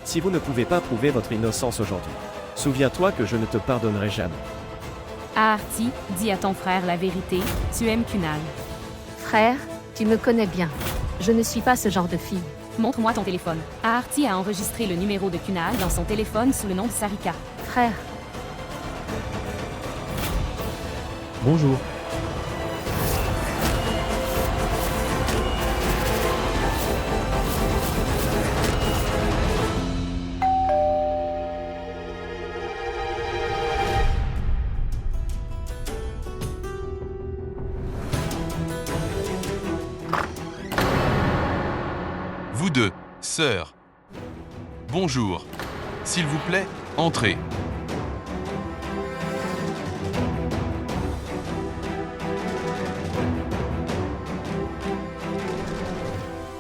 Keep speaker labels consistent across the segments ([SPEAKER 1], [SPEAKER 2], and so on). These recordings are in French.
[SPEAKER 1] Si vous ne pouvez pas prouver votre innocence aujourd'hui, souviens-toi que je ne te pardonnerai jamais.
[SPEAKER 2] Aarti, dis à ton frère la vérité, tu aimes Kunal.
[SPEAKER 3] Frère, tu me connais bien. Je ne suis pas ce genre de fille.
[SPEAKER 2] Montre-moi ton téléphone. Aarti a enregistré le numéro de Kunal dans son téléphone sous le nom de Sarika.
[SPEAKER 3] Frère,
[SPEAKER 4] Bonjour.
[SPEAKER 5] Vous deux, sœurs. Bonjour. S'il vous plaît, entrez.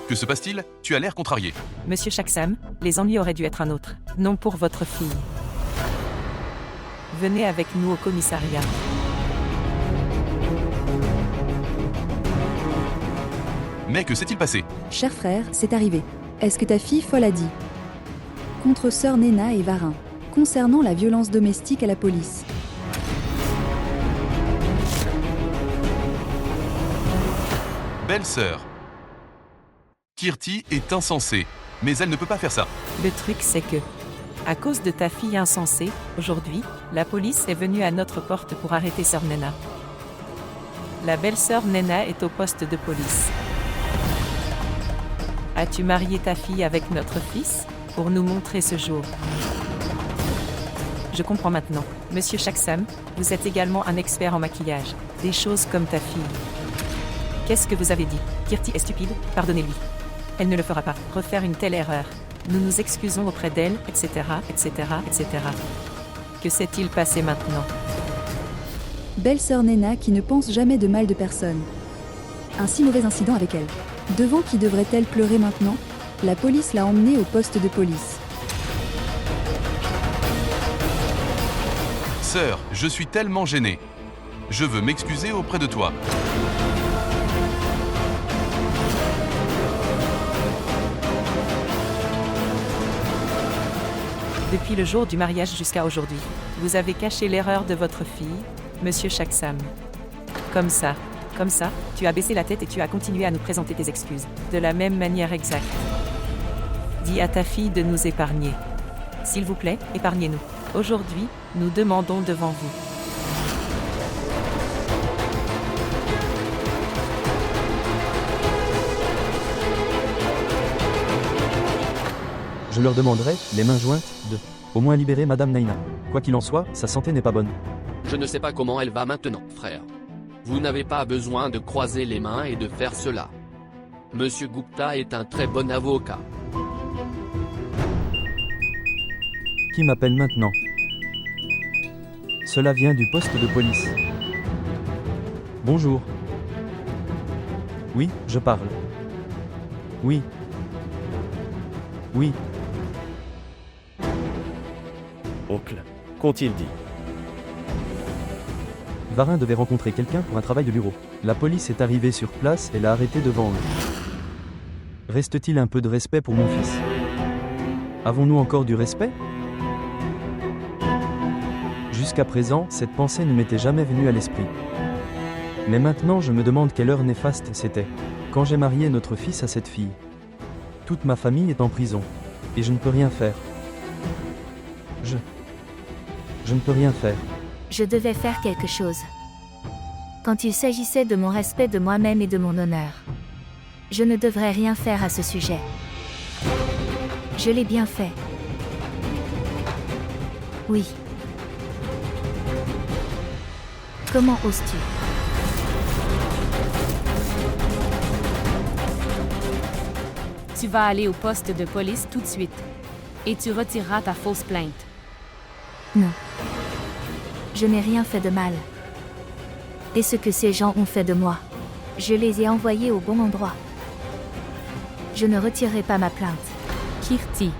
[SPEAKER 5] Que se passe-t-il? Tu as l'air contrarié.
[SPEAKER 6] Monsieur Chaksam, les ennuis auraient dû être un autre. Non pour votre fille. Venez avec nous au commissariat.
[SPEAKER 5] Mais que s'est-il passé?
[SPEAKER 7] Cher frère, c'est arrivé. Est-ce que ta fille folle a dit? Contre sœur Nena et Varin. Concernant la violence domestique à la police.
[SPEAKER 5] Belle-sœur. Kirti est insensée, mais elle ne peut pas faire ça.
[SPEAKER 6] Le truc c'est que, à cause de ta fille insensée, aujourd'hui, la police est venue à notre porte pour arrêter sœur Nena. La belle-sœur Nena est au poste de police. As-tu marié ta fille avec notre fils pour nous montrer ce jour? Je comprends maintenant. Monsieur Chaksam, vous êtes également un expert en maquillage. Des choses comme ta fille. Qu'est-ce que vous avez dit? Kirti est stupide, pardonnez-lui. Elle ne le fera pas. Refaire une telle erreur. Nous nous excusons auprès d'elle, etc., etc., etc. Que s'est-il passé maintenant?
[SPEAKER 7] Belle-sœur Nena qui ne pense jamais de mal de personne. Un si mauvais incident avec elle. Devant qui devrait-elle pleurer maintenant? La police l'a emmenée au poste de police.
[SPEAKER 5] Sœur, je suis tellement gêné. Je veux m'excuser auprès de toi.
[SPEAKER 6] Depuis le jour du mariage jusqu'à aujourd'hui, vous avez caché l'erreur de votre fille, Monsieur Chaksam. Comme ça, tu as baissé la tête et tu as continué à nous présenter tes excuses, de la même manière exacte. Dis à ta fille de nous épargner. S'il vous plaît, épargnez-nous. Aujourd'hui, nous demandons devant vous.
[SPEAKER 4] Je leur demanderai, les mains jointes, de au moins libérer Madame Naina. Quoi qu'il en soit, sa santé n'est pas bonne.
[SPEAKER 8] Je ne sais pas comment elle va maintenant, frère. Vous n'avez pas besoin de croiser les mains et de faire cela. Monsieur Gupta est un très bon avocat.
[SPEAKER 4] Qui m'appelle maintenant? Cela vient du poste de police. Bonjour. Oui, je parle. Oui. Oui.
[SPEAKER 1] Oncle, qu'ont-ils dit?
[SPEAKER 4] Varin devait rencontrer quelqu'un pour un travail de bureau. La police est arrivée sur place et l'a arrêté devant eux. Reste-t-il un peu de respect pour mon fils? Avons-nous encore du respect? Jusqu'à présent, cette pensée ne m'était jamais venue à l'esprit. Mais maintenant, je me demande quelle heure néfaste c'était, quand j'ai marié notre fils à cette fille. Toute ma famille est en prison, et je ne peux rien faire. Je ne peux rien faire.
[SPEAKER 3] je devais faire quelque chose. Quand il s'agissait de mon respect de moi-même et de mon honneur. Je ne devrais rien faire à ce sujet. Je l'ai bien fait. Oui. Comment oses-tu ?
[SPEAKER 2] Tu vas aller au poste de police tout de suite. Et tu retireras ta fausse plainte.
[SPEAKER 3] Non. Je n'ai rien fait de mal. Et ce que ces gens ont fait de moi, je les ai envoyés au bon endroit. Je ne retirerai pas ma plainte.
[SPEAKER 2] Kirti.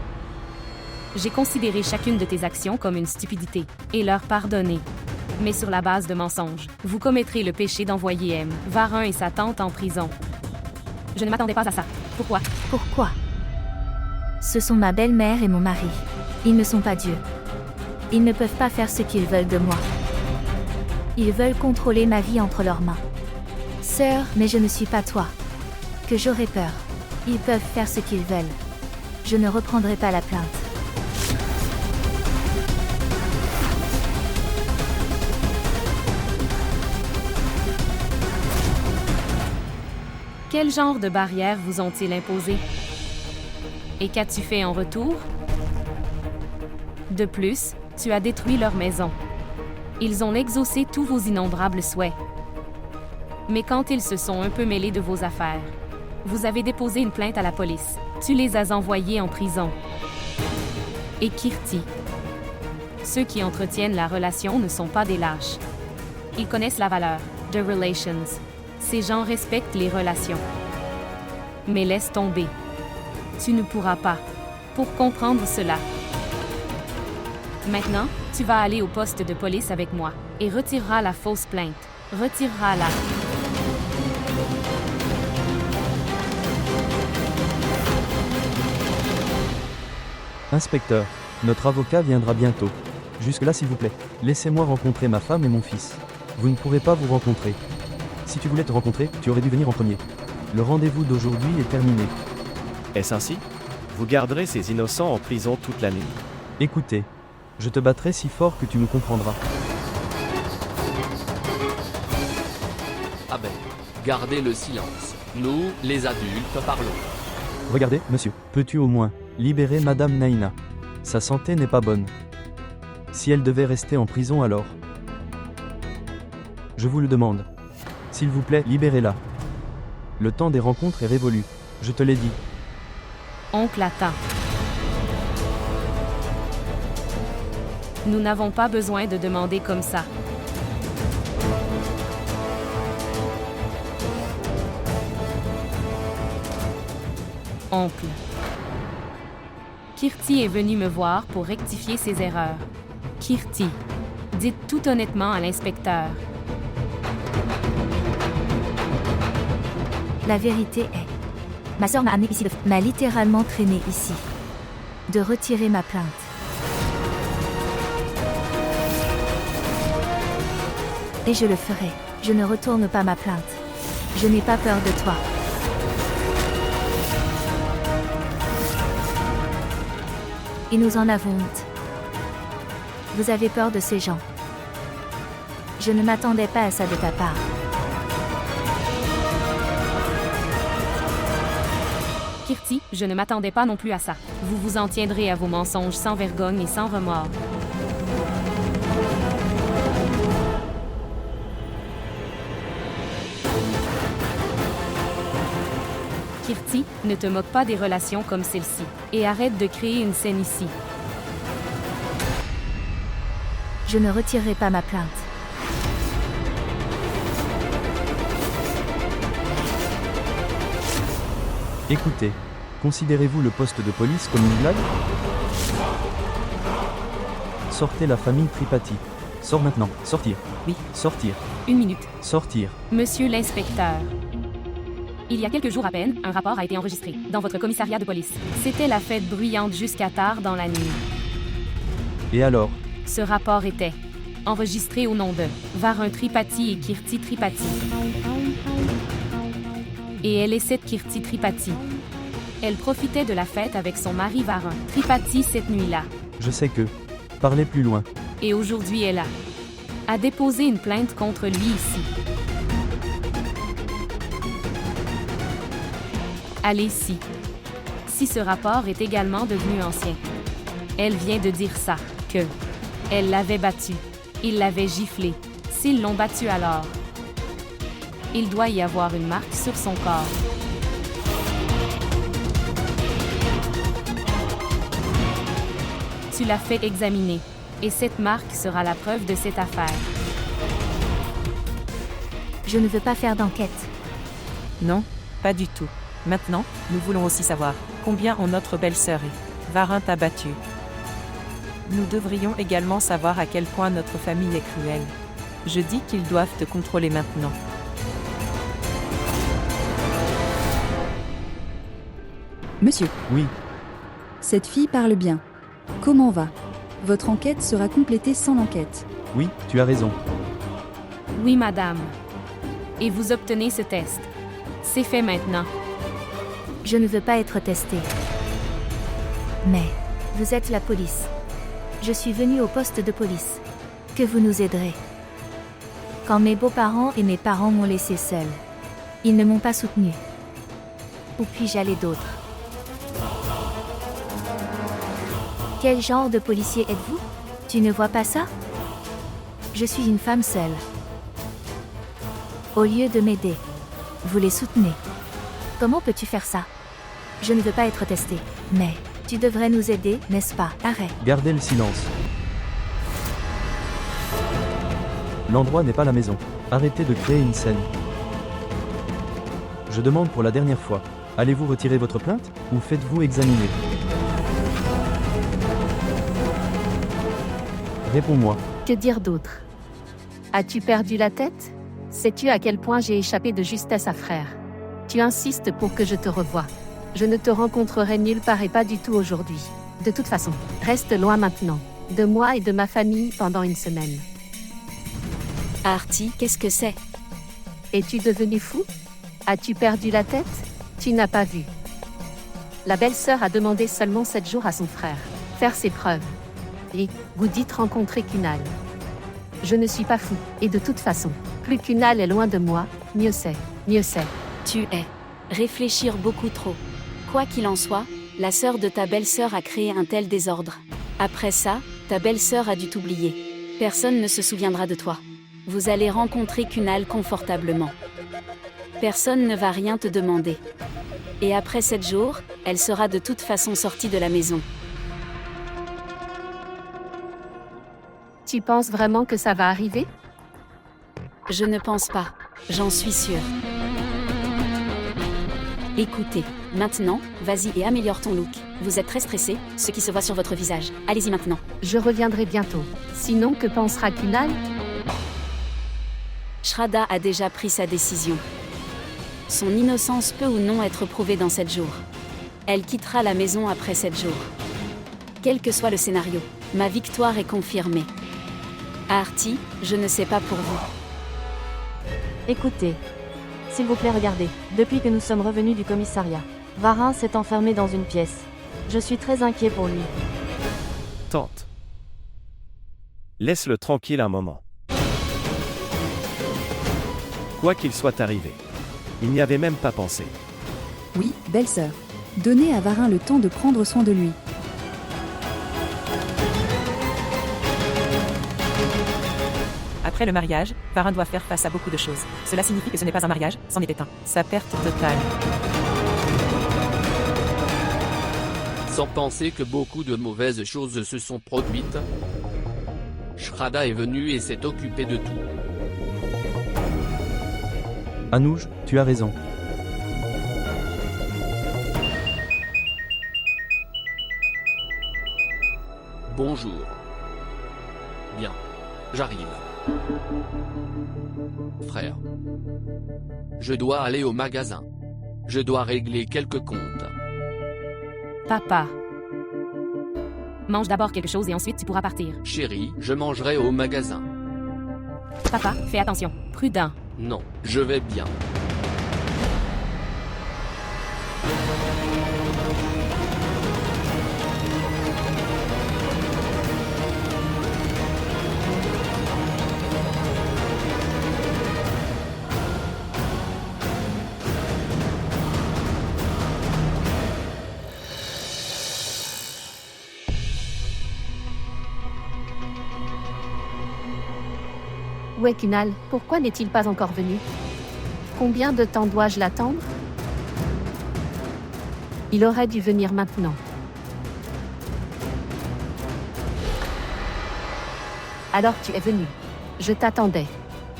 [SPEAKER 2] J'ai considéré chacune de tes actions comme une stupidité, et leur pardonné. Mais sur la base de mensonges, vous commettrez le péché d'envoyer M. Varin et sa tante en prison. Je ne m'attendais pas à ça. Pourquoi ?
[SPEAKER 3] Pourquoi ? Ce sont ma belle-mère et mon mari. Ils ne sont pas Dieu. Ils ne peuvent pas faire ce qu'ils veulent de moi. Ils veulent contrôler ma vie entre leurs mains. Sœur, mais je ne suis pas toi. Que j'aurais peur. Ils peuvent faire ce qu'ils veulent. Je ne reprendrai pas la plainte.
[SPEAKER 2] Quel genre de barrières vous ont-ils imposé? Et qu'as-tu fait en retour? De plus, tu as détruit leur maison. Ils ont exaucé tous vos innombrables souhaits. Mais quand ils se sont un peu mêlés de vos affaires, vous avez déposé une plainte à la police. Tu les as envoyés en prison. Et Kirti. Ceux qui entretiennent la relation ne sont pas des lâches. Ils connaissent la valeur de relations. Ces gens respectent les relations. Mais laisse tomber. Tu ne pourras pas. Pour comprendre cela. Maintenant, tu vas aller au poste de police avec moi et retireras la fausse plainte. Retireras-la.
[SPEAKER 4] Inspecteur, notre avocat viendra bientôt. Jusque-là, s'il vous plaît, laissez-moi rencontrer ma femme et mon fils. Vous ne pourrez pas vous rencontrer. Si tu voulais te rencontrer, tu aurais dû venir en premier. Le rendez-vous d'aujourd'hui est terminé.
[SPEAKER 1] Est-ce ainsi? Vous garderez ces innocents en prison toute la nuit.
[SPEAKER 4] Écoutez, je te battrai si fort que tu me comprendras.
[SPEAKER 8] Ah ben, gardez le silence. Nous, les adultes, parlons.
[SPEAKER 4] Regardez, monsieur, peux-tu au moins libérer Madame Naina? Sa santé n'est pas bonne. Si elle devait rester en prison alors? Je vous le demande. S'il vous plaît, libérez-la. Le temps des rencontres est révolu. Je te l'ai dit.
[SPEAKER 2] Oncle attend. Nous n'avons pas besoin de demander comme ça. Oncle. Kirti est venu me voir pour rectifier ses erreurs. Kirti, dites tout honnêtement à l'inspecteur.
[SPEAKER 3] La vérité est... Ma sœur m'a amené ici, m'a littéralement traîné ici. De retirer ma plainte. Et je le ferai. Je ne retourne pas ma plainte. Je n'ai pas peur de toi. Et nous en avons honte. Vous avez peur de ces gens. Je ne m'attendais pas à ça de ta part.
[SPEAKER 2] Kirti, je ne m'attendais pas non plus à ça. Vous vous en tiendrez à vos mensonges sans vergogne et sans remords. Kirti, ne te moque pas des relations comme celle-ci. Et arrête de créer une scène ici.
[SPEAKER 3] Je ne retirerai pas ma plainte.
[SPEAKER 4] Écoutez, considérez-vous le poste de police comme une blague? Sortez la famille Tripathi. Sors maintenant. Sortir.
[SPEAKER 2] Oui.
[SPEAKER 4] Sortir.
[SPEAKER 2] Une minute.
[SPEAKER 4] Sortir.
[SPEAKER 2] Monsieur l'inspecteur. Il y a quelques jours à peine, un rapport a été enregistré dans votre commissariat de police. C'était la fête bruyante jusqu'à tard dans la nuit.
[SPEAKER 4] Et alors?
[SPEAKER 2] Ce rapport était enregistré au nom de Varun Tripathi et Kirti Tripathi. Et elle est cette Kirti Tripathi. Elle profitait de la fête avec son mari Varun Tripathi cette nuit-là.
[SPEAKER 4] Je sais que... Parlez plus loin.
[SPEAKER 2] Et aujourd'hui elle a déposé une plainte contre lui ici. Allez-y. Si ce rapport est également devenu ancien. Elle vient de dire ça, que elle l'avait battu. Il l'avait giflé. S'ils l'ont battu alors, il doit y avoir une marque sur son corps. Tu l'as fait examiner. Et cette marque sera la preuve de cette affaire.
[SPEAKER 3] Je ne veux pas faire d'enquête.
[SPEAKER 6] Non, pas du tout. Maintenant, nous voulons aussi savoir combien en notre belle-sœur est. Varun t'a battu. Nous devrions également savoir à quel point notre famille est cruelle. Je dis qu'ils doivent te contrôler maintenant.
[SPEAKER 7] Monsieur,
[SPEAKER 4] Oui,
[SPEAKER 7] Cette fille parle bien. Comment va? Votre enquête sera complétée sans l'enquête.
[SPEAKER 4] Oui, tu as raison.
[SPEAKER 2] Oui, madame. Et vous obtenez ce test. C'est fait maintenant.
[SPEAKER 3] Je ne veux pas être testée. Mais, vous êtes la police. Je suis venue au poste de police. Que vous nous aiderez. Quand mes beaux-parents et mes parents m'ont laissée seule, ils ne m'ont pas soutenue. Où puis-je aller d'autre? Quel genre de policier êtes-vous? Tu ne vois pas ça? Je suis une femme seule. Au lieu de m'aider, vous les soutenez. Comment peux-tu faire ça? Je ne veux pas être testée, mais tu devrais nous aider, n'est-ce pas? Arrête.
[SPEAKER 4] Gardez le silence. L'endroit n'est pas la maison. Arrêtez de créer une scène. Je demande pour la dernière fois. Allez-vous retirer votre plainte ou faites-vous examiner? Réponds-moi.
[SPEAKER 2] Que dire d'autre? As-tu perdu la tête? Sais-tu à quel point j'ai échappé de justesse à frère? Tu insistes pour que je te revoie. Je ne te rencontrerai nulle part et pas du tout aujourd'hui. De toute façon, reste loin maintenant. De moi et de ma famille pendant une semaine.
[SPEAKER 3] Artie, qu'est-ce que c'est?
[SPEAKER 2] Es-tu devenu fou? As-tu perdu la tête? Tu n'as pas vu. La belle-sœur a demandé seulement 7 jours à son frère. Faire ses preuves. Et, vous dites rencontrer Kunal. Je ne suis pas fou, et de toute façon, plus Kunal est loin de moi, mieux c'est, mieux c'est.
[SPEAKER 9] Tu es. Réfléchir beaucoup trop. Quoi qu'il en soit, la sœur de ta belle-sœur a créé un tel désordre. Après ça, ta belle-sœur a dû t'oublier. Personne ne se souviendra de toi. Vous allez rencontrer Kunal confortablement. Personne ne va rien te demander. Et après 7 jours, elle sera de toute façon sortie de la maison.
[SPEAKER 2] Tu penses vraiment que ça va arriver?
[SPEAKER 9] Je ne pense pas. J'en suis sûre. Écoutez, maintenant, vas-y et améliore ton look. Vous êtes très stressé, ce qui se voit sur votre visage. Allez-y maintenant.
[SPEAKER 2] Je reviendrai bientôt. Sinon, que pensera Kunal?
[SPEAKER 9] Shraddha a déjà pris sa décision. Son innocence peut ou non être prouvée dans 7 jours. Elle quittera la maison après 7 jours. Quel que soit le scénario, ma victoire est confirmée. Artie, je ne sais pas pour vous.
[SPEAKER 10] Écoutez. S'il vous plaît, regardez. Depuis que nous sommes revenus du commissariat, Varin s'est enfermé dans une pièce. Je suis très inquiet pour lui.
[SPEAKER 1] Tante. Laisse-le tranquille un moment. Quoi qu'il soit arrivé. Il n'y avait même pas pensé.
[SPEAKER 7] Oui, belle-sœur. Donnez à Varin le temps de prendre soin de lui.
[SPEAKER 6] Après le mariage, Varin doit faire face à beaucoup de choses. Cela signifie que ce n'est pas un mariage, c'en était un. Sa perte totale.
[SPEAKER 8] Sans penser que beaucoup de mauvaises choses se sont produites, Shraddha est venue et s'est occupée de tout.
[SPEAKER 4] Anouj, tu as raison.
[SPEAKER 8] Bonjour. Bien. J'arrive. Frère. Je dois aller au magasin. Je dois régler quelques comptes.
[SPEAKER 2] Papa. Mange d'abord quelque chose et ensuite tu pourras partir.
[SPEAKER 8] Chérie, je mangerai au magasin.
[SPEAKER 2] Papa, fais attention. Prudent.
[SPEAKER 8] Non, je vais bien.
[SPEAKER 2] Où est Kunal? Pourquoi n'est-il pas encore venu? Combien de temps dois-je l'attendre? Il aurait dû venir maintenant. Alors tu es venu. Je t'attendais.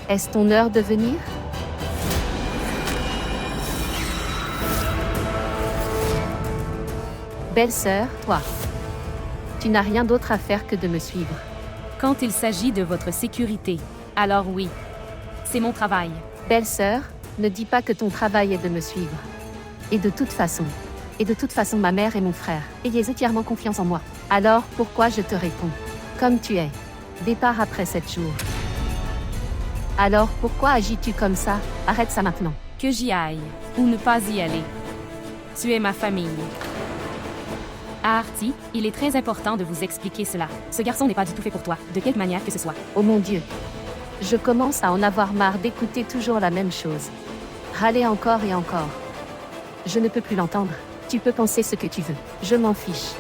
[SPEAKER 2] Est-ce ton heure de venir? Belle-sœur, toi. Tu n'as rien d'autre à faire que de me suivre. Quand il s'agit de votre sécurité, alors oui. C'est mon travail. Belle-sœur, ne dis pas que ton travail est de me suivre. Et de toute façon,
[SPEAKER 10] Et de toute façon, ma mère et mon frère, ayez entièrement confiance en moi. Alors, pourquoi je te réponds? Comme tu es. Départ après 7 jours. Alors, pourquoi agis-tu comme ça? Arrête ça maintenant.
[SPEAKER 2] Que j'y aille, ou ne pas y aller. Tu es ma famille. À Artie, il est très important de vous expliquer cela. Ce garçon n'est pas du tout fait pour toi, de quelque manière que ce soit.
[SPEAKER 10] Oh mon Dieu. Je commence à en avoir marre d'écouter toujours la même chose. Râler encore et encore. Je ne peux plus l'entendre. Tu peux penser ce que tu veux. Je m'en fiche.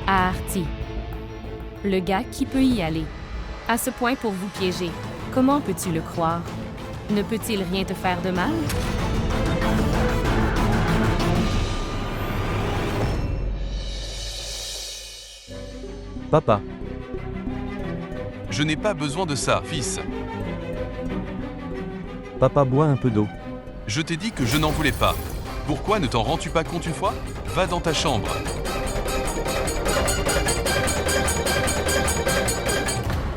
[SPEAKER 2] À Artie. Le gars qui peut y aller. À ce point pour vous piéger. Comment peux-tu le croire? Ne peut-il rien te faire de mal?
[SPEAKER 4] Papa.
[SPEAKER 5] Je n'ai pas besoin de ça, fils.
[SPEAKER 4] Papa, bois un peu d'eau.
[SPEAKER 5] Je t'ai dit que je n'en voulais pas. Pourquoi ne t'en rends-tu pas compte une fois? Va dans ta chambre.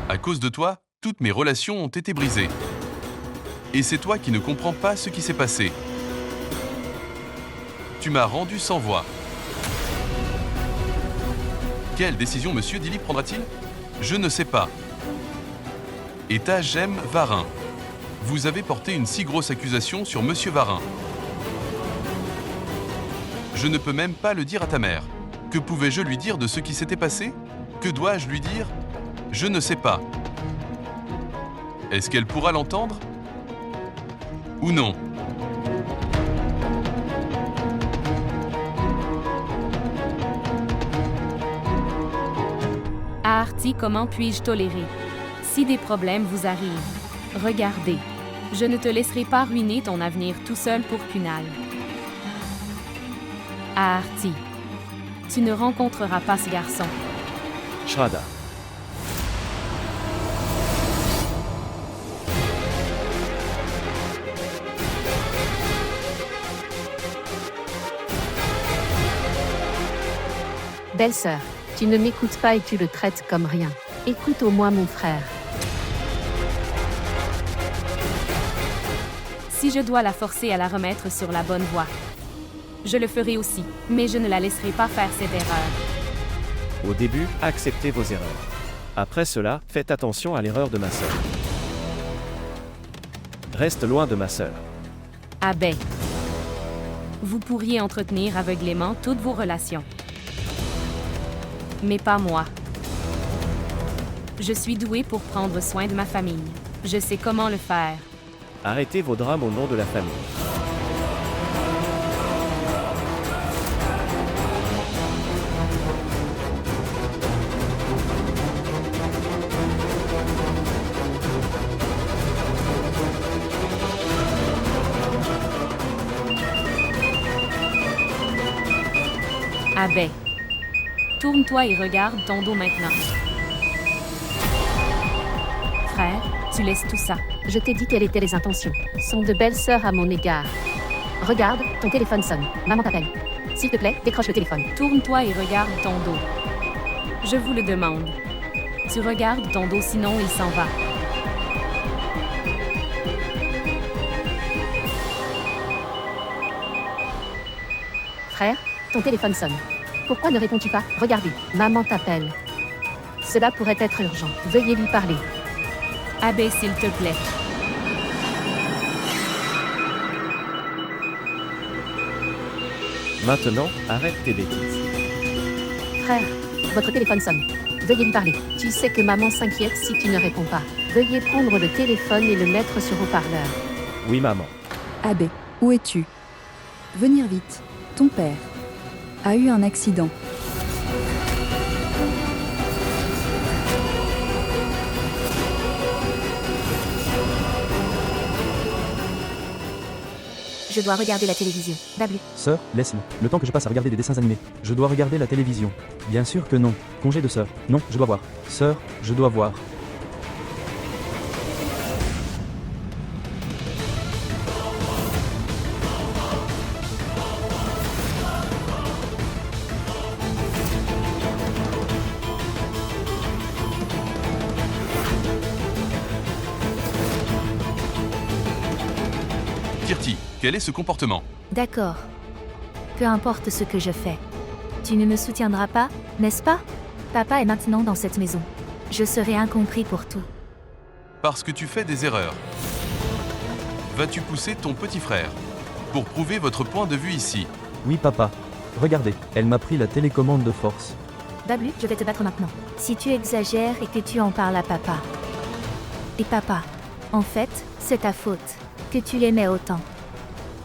[SPEAKER 5] À cause de toi, toutes mes relations ont été brisées. Et c'est toi qui ne comprends pas ce qui s'est passé. Tu m'as rendu sans voix. Quelle décision Monsieur Dilly prendra-t-il? Je ne sais pas. État Jem Varin. Vous avez porté une si grosse accusation sur Monsieur Varin. Je ne peux même pas le dire à ta mère. Que pouvais-je lui dire de ce qui s'était passé? Que dois-je lui dire? Je ne sais pas. Est-ce qu'elle pourra l'entendre? Ou non?
[SPEAKER 2] À Artie, comment puis-je tolérer? Si des problèmes vous arrivent, regardez. Je ne te laisserai pas ruiner ton avenir tout seul pour Kunal. À Artie. Tu ne rencontreras pas ce garçon.
[SPEAKER 1] Shraddha.
[SPEAKER 10] Belle-sœur, tu ne m'écoutes pas et tu le traites comme rien. Écoute au moins mon frère.
[SPEAKER 2] Si je dois la forcer à la remettre sur la bonne voie, je le ferai aussi, mais je ne la laisserai pas faire cette erreur.
[SPEAKER 1] Au début, acceptez vos erreurs. Après cela, faites attention à l'erreur de ma sœur. Reste loin de ma sœur.
[SPEAKER 2] Abbé. Vous pourriez entretenir aveuglément toutes vos relations. Mais pas moi. Je suis douée pour prendre soin de ma famille. Je sais comment le faire.
[SPEAKER 1] Arrêtez vos drames au nom de la famille.
[SPEAKER 2] Abbé. Tourne-toi et regarde ton dos maintenant. Frère, tu laisses tout ça.
[SPEAKER 10] Je t'ai dit quelles étaient les intentions. Sont de belles sœurs à mon égard. Regarde, ton téléphone sonne. Maman t'appelle. S'il te plaît, décroche le téléphone.
[SPEAKER 2] Tourne-toi et regarde ton dos. Je vous le demande. Tu regardes ton dos, sinon il s'en va.
[SPEAKER 10] Frère, ton téléphone sonne. Pourquoi ne réponds-tu pas? Regardez, maman t'appelle. Cela pourrait être urgent. Veuillez lui parler.
[SPEAKER 2] Abbé, s'il te plaît.
[SPEAKER 1] Maintenant, arrête tes bêtises.
[SPEAKER 10] Frère, votre téléphone sonne. Veuillez lui parler. Tu sais que maman s'inquiète si tu ne réponds pas. Veuillez prendre le téléphone et le mettre sur haut-parleur.
[SPEAKER 1] Oui, maman.
[SPEAKER 7] Abbé, où es-tu? Venir vite. Ton père a eu un accident.
[SPEAKER 3] Je dois regarder la télévision. W.
[SPEAKER 4] Sœur, laisse-le. Le temps que je passe à regarder des dessins animés. Je dois regarder la télévision. Bien sûr que non. Congé de sœur. Non, je dois voir. Sœur, je dois voir.
[SPEAKER 5] Quel est ce comportement?
[SPEAKER 3] D'accord. Peu importe ce que je fais. Tu ne me soutiendras pas, n'est-ce pas? Papa est maintenant dans cette maison. Je serai incompris pour tout.
[SPEAKER 5] Parce que tu fais des erreurs. Vas-tu pousser ton petit frère? Pour prouver votre point de vue ici.
[SPEAKER 4] Oui papa. Regardez, elle m'a pris la télécommande de force.
[SPEAKER 3] Bablu, je vais te battre maintenant. Si tu exagères et que tu en parles à papa. Et papa, en fait, c'est ta faute. Que tu l'aimais autant.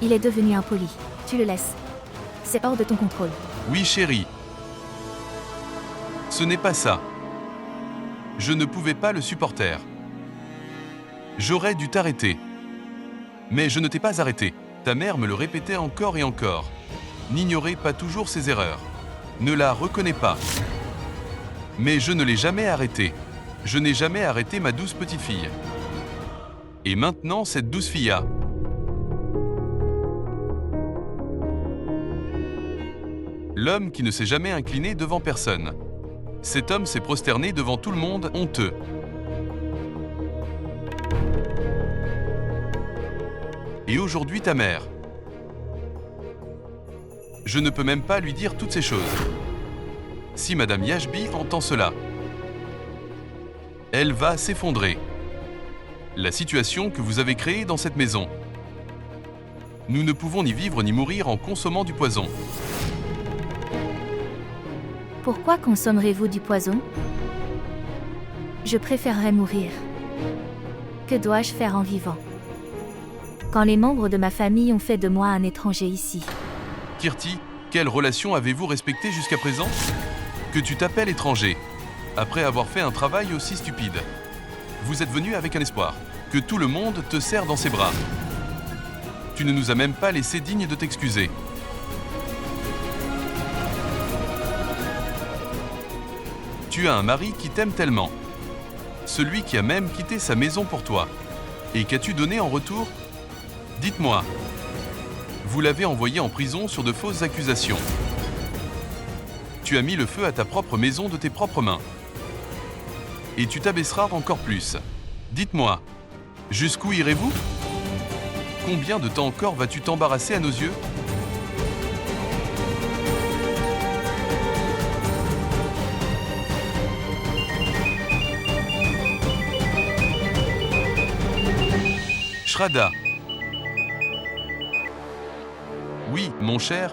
[SPEAKER 3] Il est devenu impoli. Tu le laisses. C'est hors de ton contrôle.
[SPEAKER 5] Oui chérie. Ce n'est pas ça. Je ne pouvais pas le supporter. J'aurais dû t'arrêter. Mais je ne t'ai pas arrêté. Ta mère me le répétait encore et encore. N'ignorez pas toujours ses erreurs. Ne la reconnais pas. Mais je ne l'ai jamais arrêtée. Je n'ai jamais arrêté ma douce petite fille. Et maintenant, cette douce fille-là. L'homme qui ne s'est jamais incliné devant personne. Cet homme s'est prosterné devant tout le monde, honteux. Et aujourd'hui ta mère. Je ne peux même pas lui dire toutes ces choses. Si Madame Yashbi entend cela, elle va s'effondrer. La situation que vous avez créée dans cette maison. Nous ne pouvons ni vivre ni mourir en consommant du poison.
[SPEAKER 3] Pourquoi consommerez-vous du poison? Je préférerais mourir. Que dois-je faire en vivant? Quand les membres de ma famille ont fait de moi un étranger ici.
[SPEAKER 5] Kirti, quelle relation avez-vous respectée jusqu'à présent? Que tu t'appelles étranger, après avoir fait un travail aussi stupide. Vous êtes venu avec un espoir, que tout le monde te serre dans ses bras. Tu ne nous as même pas laissé dignes de t'excuser. Tu as un mari qui t'aime tellement. Celui qui a même quitté sa maison pour toi. Et qu'as-tu donné en retour? Dites-moi. Vous l'avez envoyé en prison sur de fausses accusations. Tu as mis le feu à ta propre maison de tes propres mains. Et tu t'abaisseras encore plus. Dites-moi, jusqu'où irez-vous? Combien de temps encore vas-tu t'embarrasser à nos yeux? Shraddha. Oui, mon cher.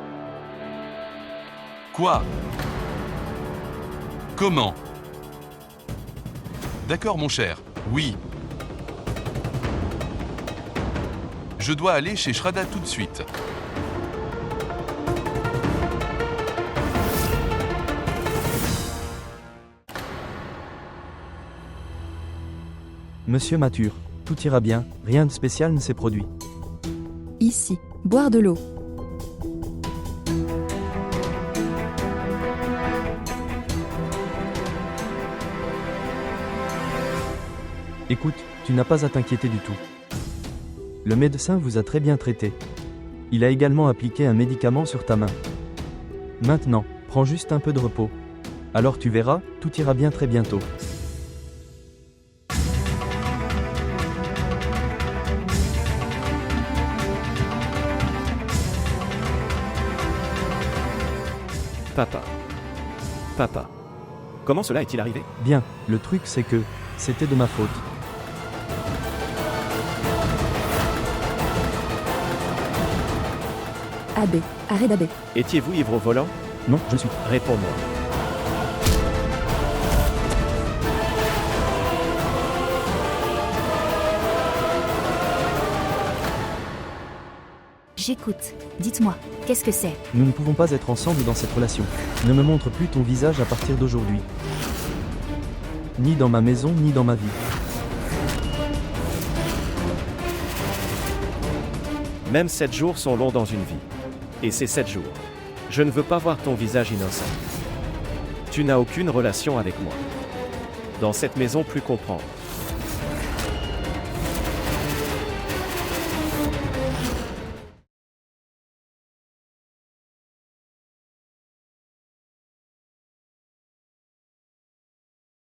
[SPEAKER 5] Quoi? Comment? D'accord, mon cher. Oui. Je dois aller chez Shraddha tout de suite.
[SPEAKER 4] Monsieur Mathur, tout ira bien, rien de spécial ne s'est produit.
[SPEAKER 7] Ici, boire de l'eau.
[SPEAKER 4] Écoute, tu n'as pas à t'inquiéter du tout. Le médecin vous a très bien traité. Il a également appliqué un médicament sur ta main. Maintenant, prends juste un peu de repos. Alors tu verras, tout ira bien très bientôt.
[SPEAKER 1] Papa. Papa. Comment cela est-il arrivé?
[SPEAKER 4] Bien, le truc c'est que, c'était de ma faute.
[SPEAKER 7] Abbé, arrête d'abbé.
[SPEAKER 1] Étiez-vous ivre au volant?
[SPEAKER 4] Non, je suis.
[SPEAKER 1] Réponds-moi.
[SPEAKER 3] J'écoute. Dites-moi, qu'est-ce que c'est?
[SPEAKER 4] Nous ne pouvons pas être ensemble dans cette relation. Ne me montre plus ton visage à partir d'aujourd'hui. Ni dans ma maison, ni dans ma vie.
[SPEAKER 1] Même 7 jours sont longs dans une vie. Et c'est 7 jours. Je ne veux pas voir ton visage innocent. Tu n'as aucune relation avec moi. Dans cette maison, plus comprendre.